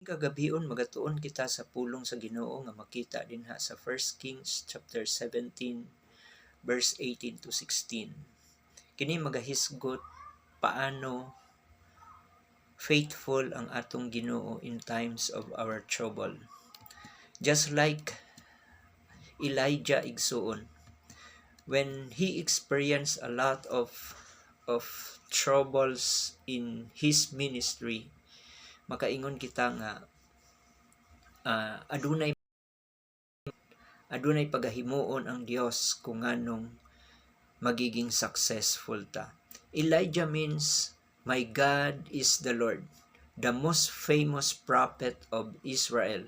kagabion magatuon kita sa pulong sa Ginoo nga makita dinha sa 1 Kings chapter 17 verse 18 to 16. Kini magahisgot paano faithful ang atong Ginoo in times of our trouble. Just like Elijah igsuon, when he experienced a lot of troubles in his ministry, makaingon kita nga adunay pagahimuon ang Dios kung nganong magiging successful ta. Elijah means my God is the Lord, the most famous prophet of Israel.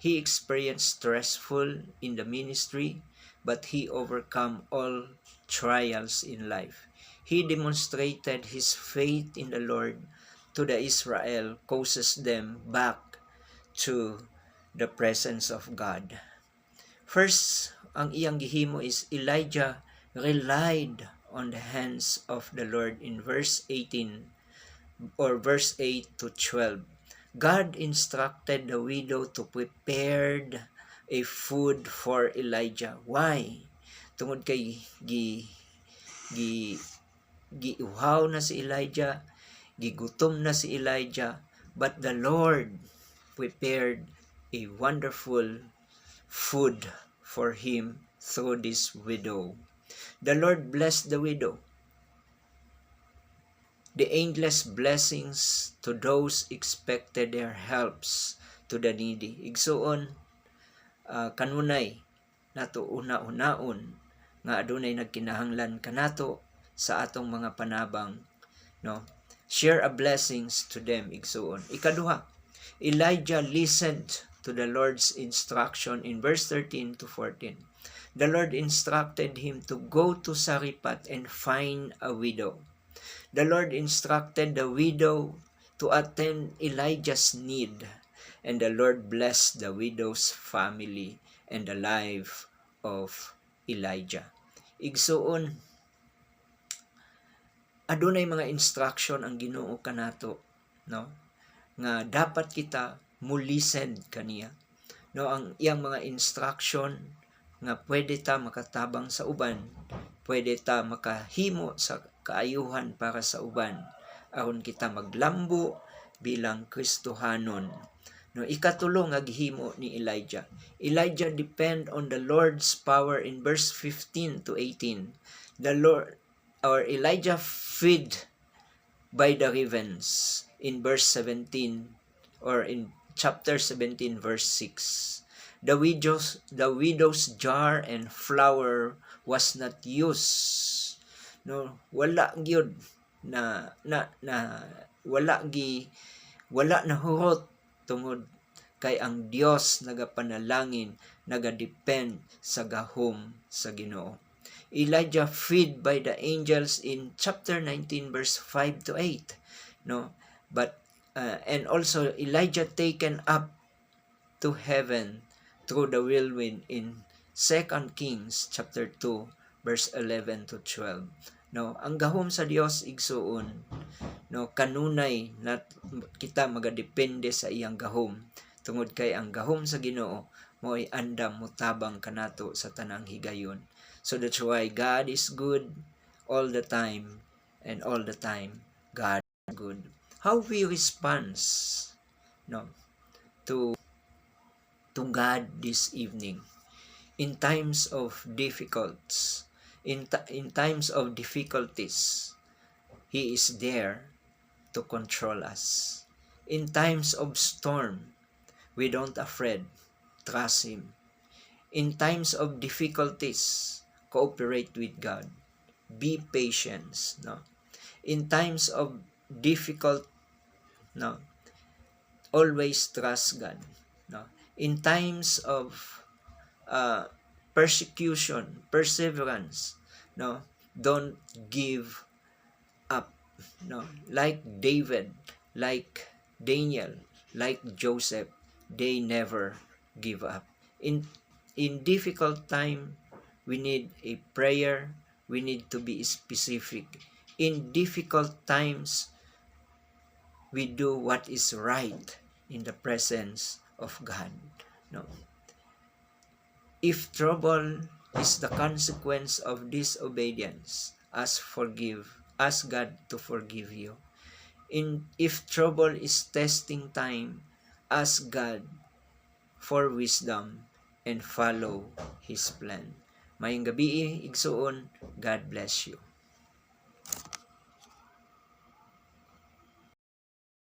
He experienced stressful in the ministry, but he overcome all trials in life. He demonstrated his faith in the Lord to the Israel, causes them back to the presence of God. First, ang iyang gihimo is Elijah relied on the hands of the Lord in verse 18 or verse 8 to 12. God instructed the widow to prepare a food for Elijah. Why? Tungod kay giuhaw na si Elijah, gigutom na si Elijah, but the Lord prepared a wonderful food for him through this widow. The Lord blessed the widow. The endless blessings to those expected their helps to the needy. Igsuon, kanunay nato una-unaon nga adunay nagkinahanglan kanato sa atong mga panabang, no? Share a blessings to them, igsuon. Ikaduha, Elijah listened to the Lord's instruction in verse 13 to 14. The Lord instructed him to go to Sarephat and find a widow. The Lord instructed the widow to attend Elijah's need, and the Lord blessed the widow's family and the life of Elijah. Igsuon, adunay mga instruction ang Ginoo kanato, no? Nga dapat kita mulisen kaniya, no? Ang iyang mga instruction nga pwede ta makatabang sa uban, pwede ta makahimo sa kaayuhan para sa uban, aron kita maglambo bilang Kristohanon. No, ikatulo nga gihimo ni Elijah. Elijah depend on the Lord's power in verse 15 to 18. The Lord or Elijah fed by the ravens in verse 17 or in chapter 17 verse 6. The widow's jar and flour was not used. No, wala gyud na wala na hurot tungod kay ang Dios nagapanalangin, nagadepend sa gahom sa Ginoo. Elijah fed by the angels in chapter 19 verse 5 to 8, no? But and also Elijah taken up to heaven through the whirlwind in 2 Kings chapter 2 verse 11 to 12. No, ang gahom sa Dios igsuon, no, kanunay na kita magadepende sa iyang gahom, tungod kay ang gahom sa Ginoo mo'y andam mutabang kanato sa tanang higayon. So that's why God is good all the time, and all the time God is good. How we respond, no, to God this evening in times of difficulties, in times of difficulties, He is there to control us. In times of storm, we don't afraid, trust Him. In times of difficulties, cooperate with God. Be patient, no? In times of difficult, no, always trust God, no? In times of persecution, perseverance, no, don't give up, no? Like David, like Daniel, like Joseph, they never give up. In difficult time, we need a prayer. We need to be specific. In difficult times, we do what is right. in the presence of God. No. If trouble is the consequence of disobedience, ask God to forgive you. If trouble is testing time, ask God for wisdom and follow His plan. Mayong gabi, igsuon. God bless you.